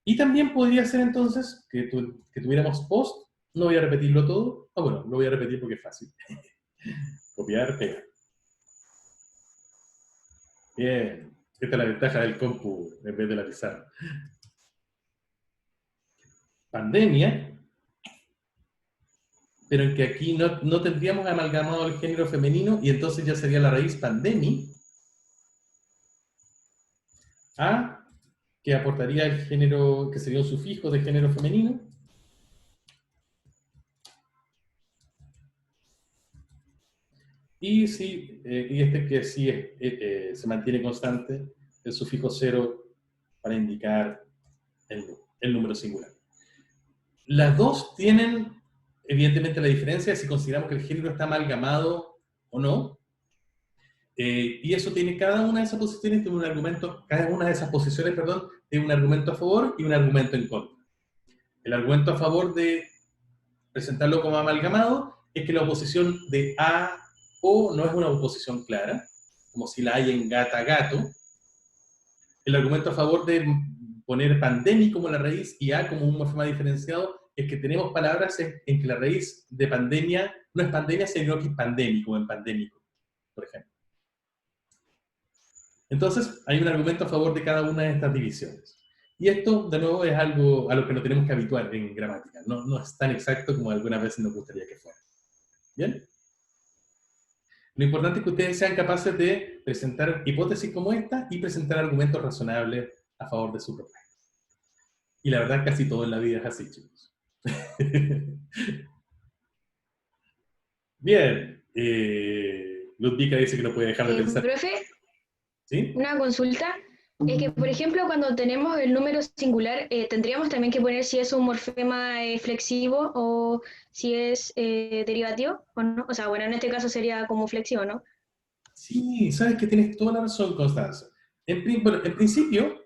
A: y también podría ser entonces que tuviéramos post, no voy a repetirlo todo, bueno, lo voy a repetir porque es fácil. Copiar, pegar. Bien, esta es la ventaja del compu en vez de la pizarra. Pandemia, pero en que aquí no tendríamos amalgamado el género femenino y entonces ya sería la raíz pandemi, que aportaría el género, que sería un sufijo de género femenino, y que sí se mantiene constante, el sufijo 0 para indicar el número singular. Las dos tienen, evidentemente, la diferencia de si consideramos que el género está amalgamado o no, y eso tiene cada una de esas posiciones tiene un argumento, cada una de esas posiciones, perdón, tiene un argumento a favor y un argumento en contra. El argumento a favor de presentarlo como amalgamado es que la oposición de A o no es una oposición clara, como si la hay en gata gato. El argumento a favor de poner pandemia como la raíz y A como un morfema diferenciado es que tenemos palabras en que la raíz de pandemia no es pandemia, sino que es pandémico, en pandémico, por ejemplo. Entonces, hay un argumento a favor de cada una de estas divisiones. Y esto, de nuevo, es algo a lo que nos tenemos que habituar en gramática. No es tan exacto como algunas veces nos gustaría que fuera. ¿Bien? Lo importante es que ustedes sean capaces de presentar hipótesis como esta y presentar argumentos razonables a favor de su propuesta. Y la verdad, casi todo en la vida es así, chicos. Bien. Ludvika dice que no puede dejar de pensar.
D: Profe,
A: ¿Sí?
D: una consulta. Es que, por ejemplo, cuando tenemos el número singular, tendríamos también que poner si es un morfema flexivo o si es derivativo, ¿o no? O sea, bueno, en este caso sería como flexivo, ¿no?
A: Sí, sabes que tienes toda la razón, Constanza. En principio,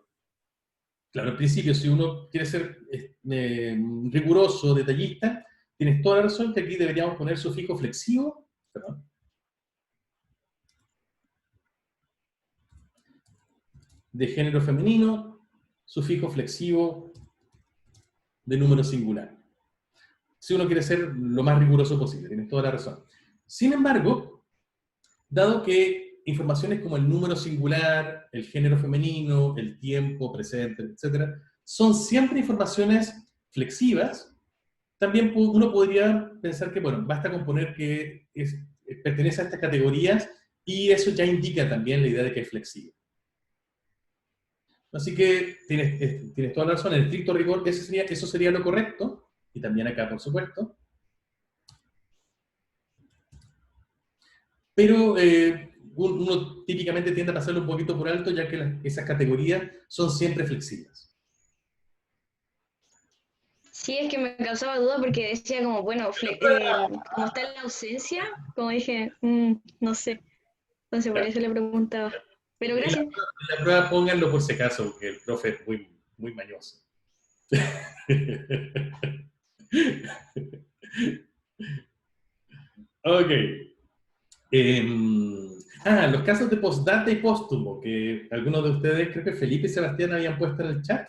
A: claro, en principio, si uno quiere ser riguroso, detallista, tienes toda la razón que aquí deberíamos poner sufijo flexivo, perdón, de género femenino, sufijo flexivo de número singular. Si uno quiere ser lo más riguroso posible, tienes toda la razón. Sin embargo, dado que informaciones como el número singular, el género femenino, el tiempo presente, etc., son siempre informaciones flexivas, también uno podría pensar que, bueno, basta con poner que pertenece a estas categorías y eso ya indica también la idea de que es flexible. Así que tienes toda la razón, en estricto rigor eso sería lo correcto, y también acá, por supuesto. Pero uno típicamente tiende a pasarlo un poquito por alto, ya que esas categorías son siempre flexibles.
D: Sí, es que me causaba duda porque decía como, bueno, como está en la ausencia, como dije, no sé. Entonces por eso le preguntaba. Pero gracias.
A: En la prueba pónganlo por si acaso, porque el profe es muy, muy mañoso. Ok. Los casos de postdata y póstumo, que algunos de ustedes, creo que Felipe y Sebastián habían puesto en el chat,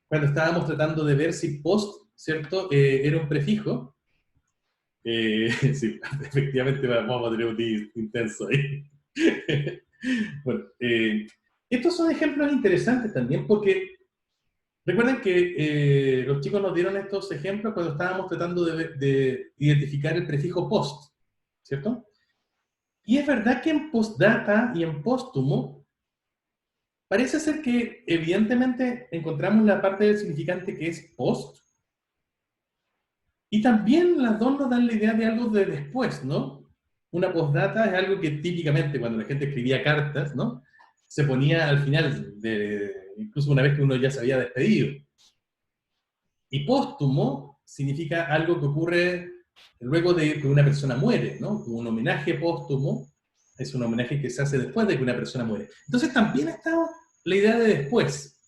A: cuando estábamos tratando de ver si post, ¿cierto?, era un prefijo. Sí, efectivamente vamos a tener un día intenso ahí. Bueno, estos son ejemplos interesantes también porque recuerden que los chicos nos dieron estos ejemplos cuando estábamos tratando de identificar el prefijo post, ¿cierto? Y es verdad que en postdata y en póstumo parece ser que evidentemente encontramos la parte del significante que es post, y también las dos nos dan la idea de algo de después, ¿no? Una postdata es algo que típicamente cuando la gente escribía cartas, ¿no?, se ponía al final, incluso una vez que uno ya se había despedido. Y póstumo significa algo que ocurre luego de que una persona muere, ¿no? Un homenaje póstumo es un homenaje que se hace después de que una persona muere. Entonces también está la idea de después.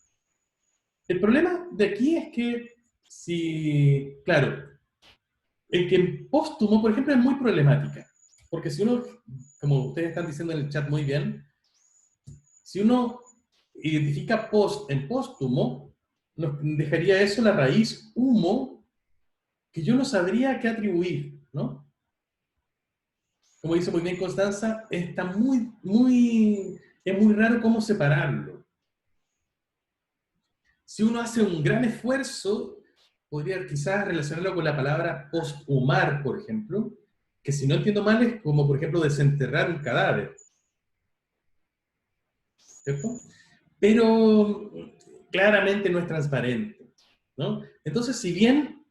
A: El problema de aquí es que si, claro, el que en póstumo, por ejemplo, es muy problemática. Porque si uno, como ustedes están diciendo en el chat muy bien, si uno identifica post en póstumo, nos dejaría eso la raíz humo, que yo no sabría qué atribuir, ¿no? Como dice muy bien Constanza, está es muy raro cómo separarlo. Si uno hace un gran esfuerzo, podría quizás relacionarlo con la palabra posthumar, por ejemplo, que si no entiendo mal es como, por ejemplo, desenterrar un cadáver. ¿Cierto? Pero claramente no es transparente, ¿no? Entonces, si bien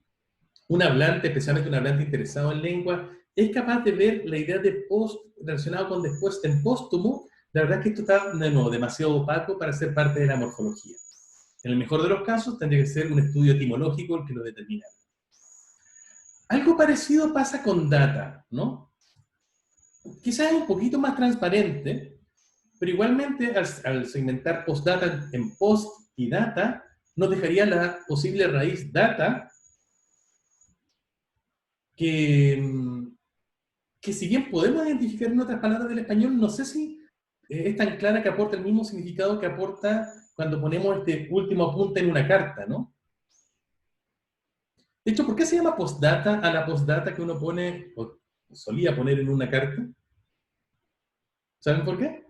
A: un hablante, especialmente un hablante interesado en lengua, es capaz de ver la idea de post relacionado con después en póstumo, la verdad es que esto está, de nuevo, demasiado opaco para ser parte de la morfología. En el mejor de los casos, tendría que ser un estudio etimológico el que lo determina. Algo parecido pasa con data, ¿no? Quizás es un poquito más transparente, pero igualmente al segmentar postdata en post y data, nos dejaría la posible raíz data, que si bien podemos identificar en otras palabras del español, no sé si es tan clara que aporta el mismo significado que aporta cuando ponemos este último apunte en una carta, ¿no? De hecho, ¿por qué se llama postdata a la postdata que uno pone, o solía poner en una carta? ¿Saben por qué?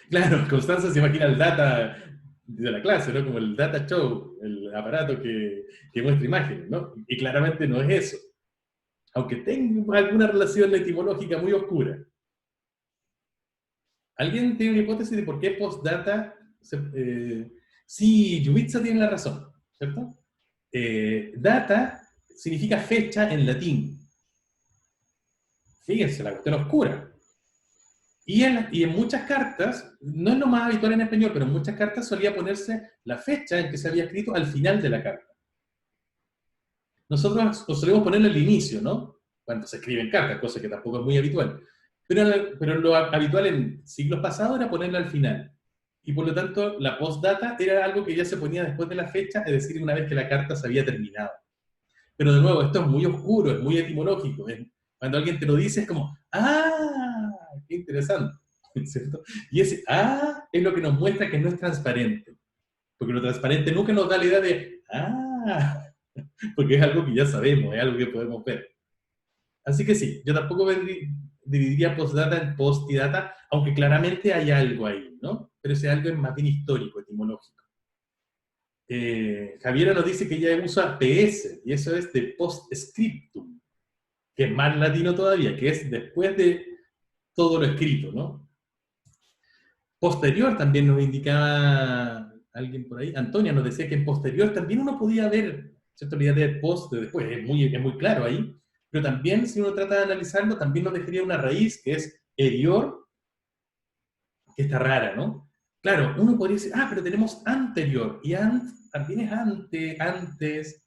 A: Claro, Constanza se imagina el data de la clase, ¿no? Como el data show, el aparato que muestra imágenes, ¿no? Y claramente no es eso. Aunque tenga alguna relación etimológica muy oscura. ¿Alguien tiene una hipótesis de por qué postdata? Sí, Yubitsa tiene la razón, ¿cierto? Data significa fecha en latín. Fíjense, la cuestión oscura. Y en muchas cartas, no es lo más habitual en español, pero en muchas cartas solía ponerse la fecha en que se había escrito al final de la carta. Nosotros solemos ponerlo al inicio, ¿no? Cuando se escriben cartas, cosa que tampoco es muy habitual. Pero lo habitual en siglos pasados era ponerlo al final. Y por lo tanto, la postdata era algo que ya se ponía después de la fecha, es decir, una vez que la carta se había terminado. Pero de nuevo, esto es muy oscuro, es muy etimológico. Cuando alguien te lo dice es como, ¡ah! ¡Qué interesante! ¿Cierto? Y ese ¡ah! Es lo que nos muestra que no es transparente. Porque lo transparente nunca nos da la idea de ¡ah! Porque es algo que ya sabemos, es algo que podemos ver. Así que sí, yo tampoco dividiría postdata en post y data, aunque claramente hay algo ahí, ¿no? Pero ese algo es más bien histórico, etimológico. Javiera nos dice que ella usa PS, y eso es de postscriptum, que es más latino todavía, que es después de todo lo escrito, ¿no? Posterior también nos indicaba alguien por ahí, Antonia nos decía que en posterior también uno podía ver, ¿cierto? La idea de post, de después, es muy claro ahí, pero también si uno trata de analizarlo, también nos dejaría una raíz que es erior, que está rara, ¿no? Claro, uno podría decir, pero tenemos anterior, y también es antes.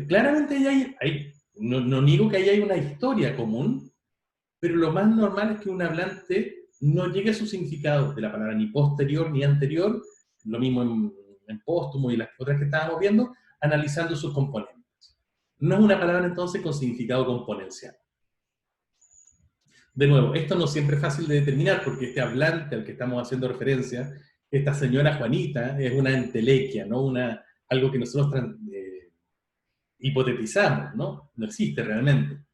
A: Claramente no niego que ahí hay una historia común, pero lo más normal es que un hablante no llegue a su significado de la palabra ni posterior ni anterior, lo mismo en póstumo y las otras que estábamos viendo, analizando sus componentes. No es una palabra entonces con significado componencial. De nuevo, esto no siempre es fácil de determinar porque este hablante al que estamos haciendo referencia, esta señora Juanita, es una entelequia, ¿no? Algo que nosotros hipotetizamos, ¿no? No existe realmente.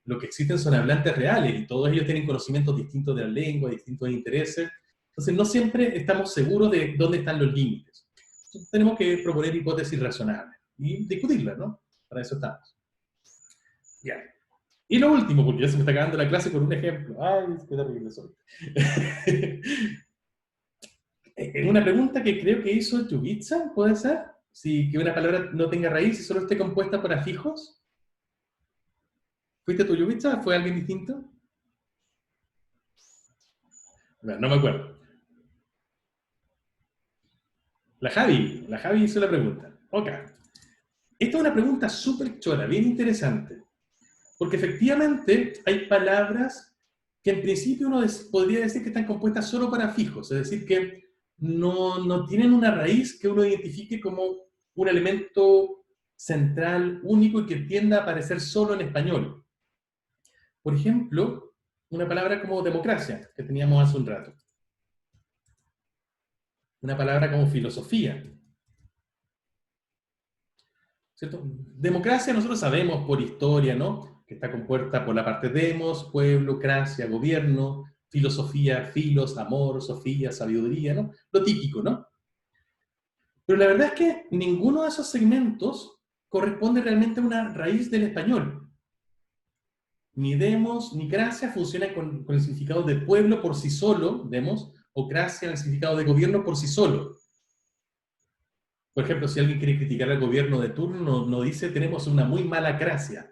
A: Lo que existen son hablantes reales y todos ellos tienen conocimientos distintos de la lengua, distintos intereses. Entonces no siempre estamos seguros de dónde están los límites. Entonces, tenemos que proponer hipótesis razonables y discutirlas, ¿no? Para eso estamos. Bien. Y lo último, porque ya se me está acabando la clase con un ejemplo. ¡Ay, qué terrible soy! Una pregunta que creo que hizo Yubitsa, ¿puede ser? Si que una palabra no tenga raíz y solo esté compuesta por afijos. ¿Fuiste tú, Yubitsa? ¿Fue alguien distinto? Bueno, no me acuerdo. La Javi hizo la pregunta. Ok. Esta es una pregunta súper chora, bien interesante. Porque efectivamente hay palabras que en principio uno podría decir que están compuestas solo por afijos, es decir, que no tienen una raíz que uno identifique como un elemento central, único y que tienda a aparecer solo en español. Por ejemplo, una palabra como democracia, que teníamos hace un rato. Una palabra como filosofía. ¿Cierto? Democracia nosotros sabemos por historia, ¿no? Que está compuesta por la parte demos, pueblo, cracia, gobierno, filosofía, filos, amor, sofía, sabiduría, ¿no? Lo típico, ¿no? Pero la verdad es que ninguno de esos segmentos corresponde realmente a una raíz del español. Ni demos ni cracia funcionan con el significado de pueblo por sí solo, demos, o cracia en el significado de gobierno por sí solo. Por ejemplo, si alguien quiere criticar al gobierno de turno, no dice tenemos una muy mala cracia,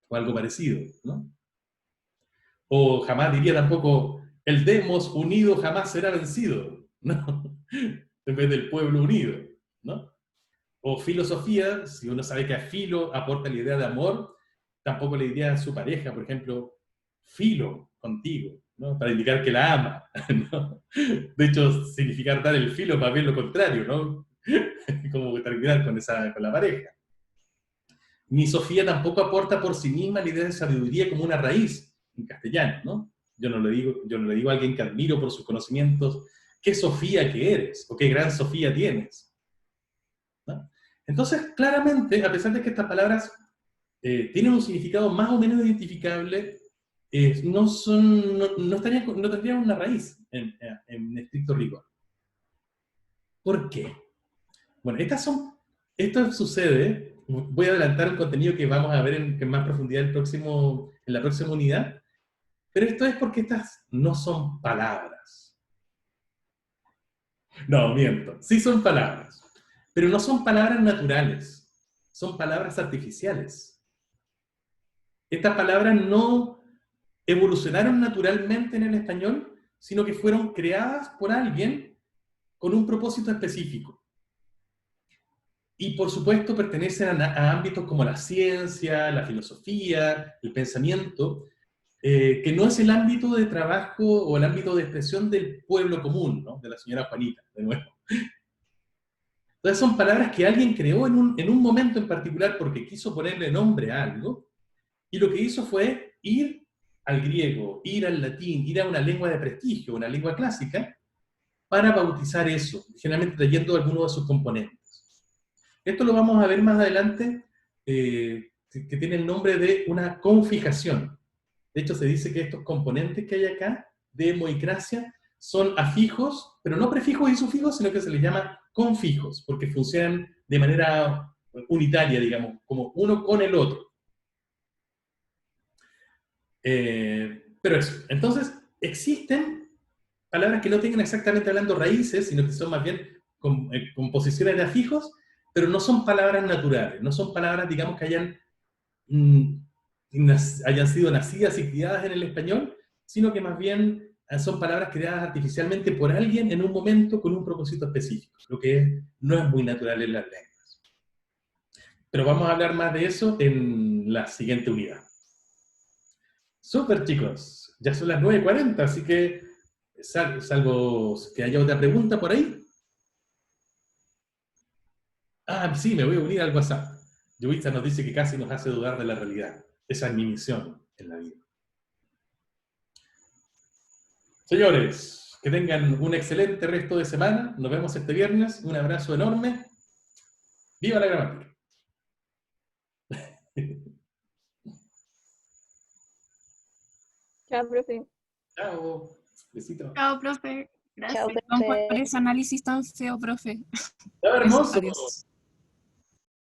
A: o algo parecido, ¿no? O jamás diría tampoco, el demos unido jamás será vencido, ¿no? En vez del pueblo unido, ¿no? O filosofía, si uno sabe que a filo aporta la idea de amor, tampoco le diría a su pareja, por ejemplo, filo contigo, ¿no? Para indicar que la ama, ¿no? De hecho, significar dar el filo más bien lo contrario, ¿no? Como terminar con la pareja. Ni Sofía tampoco aporta por sí misma la idea de sabiduría como una raíz, en castellano, ¿no? Yo no le digo a alguien que admiro por sus conocimientos, qué Sofía que eres, o qué gran Sofía tienes, ¿no? Entonces, claramente, a pesar de que estas palabras tienen un significado más o menos identificable, no tendrían una raíz en estricto rigor. ¿Por qué? Bueno, esto sucede, voy a adelantar un contenido que vamos a ver en más profundidad en la próxima unidad, pero esto es porque estas no son palabras. No, miento, sí son palabras, pero no son palabras naturales, son palabras artificiales. Estas palabras no evolucionaron naturalmente en el español, sino que fueron creadas por alguien con un propósito específico. Y por supuesto pertenecen a ámbitos como la ciencia, la filosofía, el pensamiento, que no es el ámbito de trabajo o el ámbito de expresión del pueblo común, ¿no? De la señora Juanita, de nuevo. Entonces son palabras que alguien creó en un momento en particular porque quiso ponerle nombre a algo, y lo que hizo fue ir al griego, ir al latín, ir a una lengua de prestigio, una lengua clásica, para bautizar eso, generalmente trayendo algunos de sus componentes. Esto lo vamos a ver más adelante, que tiene el nombre de una confijación. De hecho, se dice que estos componentes que hay acá, demo y cracia, son afijos, pero no prefijos y sufijos, sino que se les llama confijos, porque funcionan de manera unitaria, digamos, como uno con el otro. Pero eso, entonces, existen palabras que no tengan exactamente hablando raíces, sino que son más bien composiciones de afijos, pero no son palabras naturales, no son palabras, digamos, que hayan sido nacidas y criadas en el español, sino que más bien son palabras creadas artificialmente por alguien en un momento con un propósito específico, lo que no es muy natural en las lenguas. Pero vamos a hablar más de eso en la siguiente unidad. Súper, chicos, ya son las 9:40, así que Salvo que haya otra pregunta por ahí. Ah, sí, me voy a unir al WhatsApp. Yubitsa nos dice que casi nos hace dudar de la realidad. Esa es mi misión en la vida. Señores, que tengan un excelente resto de semana. Nos vemos este viernes. Un abrazo enorme. ¡Viva la gramática!
E: Chao, profe.
A: Chao. Besito.
F: Chao, profe. Gracias.
B: Perdón por ese análisis tan feo, profe.
A: Está hermoso.
B: Adiós.